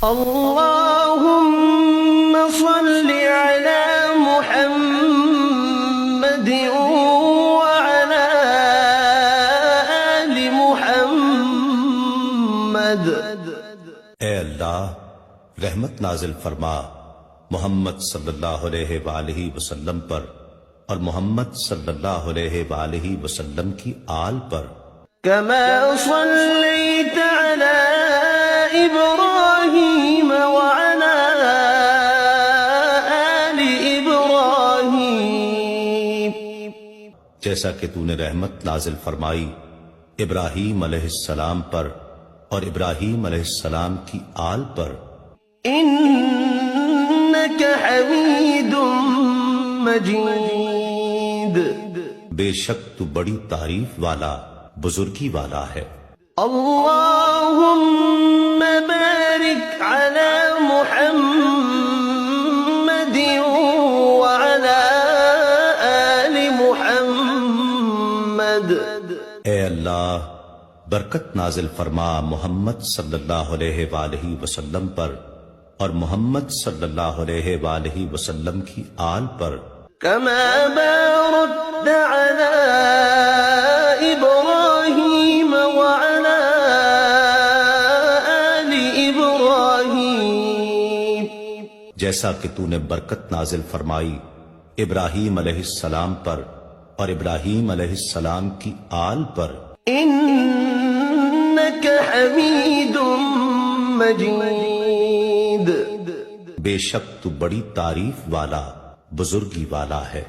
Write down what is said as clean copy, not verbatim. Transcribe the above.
اللهم صل على محمد وعلى آل محمد۔ اے اللہ رحمت نازل فرما محمد صلی اللہ علیہ وآلہ وسلم پر اور محمد صلی اللہ علیہ وآلہ وسلم کی آل پر۔ كما صليت على إبراهيم وعلى آل إبراهيم، جیسا کہ تو نے رحمت نازل فرمائی ابراہیم علیہ السلام پر اور ابراہیم علیہ السلام کی آل پر۔ إنك حميد مجيد، بے شک تو بڑی تعریف والا بزرگی والا ہے۔ اللهم بارك على محمد وعلى آل محمد۔ اے اللہ برکت نازل فرما محمد صلی اللہ علیہ وآلہ وسلم پر اور محمد صلی اللہ علیہ وآلہ وسلم کی آل پر۔ كما باركت على إبراهيم وعلى آل إبراهيم، جیسا کہ تو نے برکت نازل فرمائی ابراہیم علیہ السلام پر اور ابراہیم علیہ السلام کی آل پر۔ إنك حميد مجيد، بے شک تو بڑی تعریف والا بزرگی والا ہے۔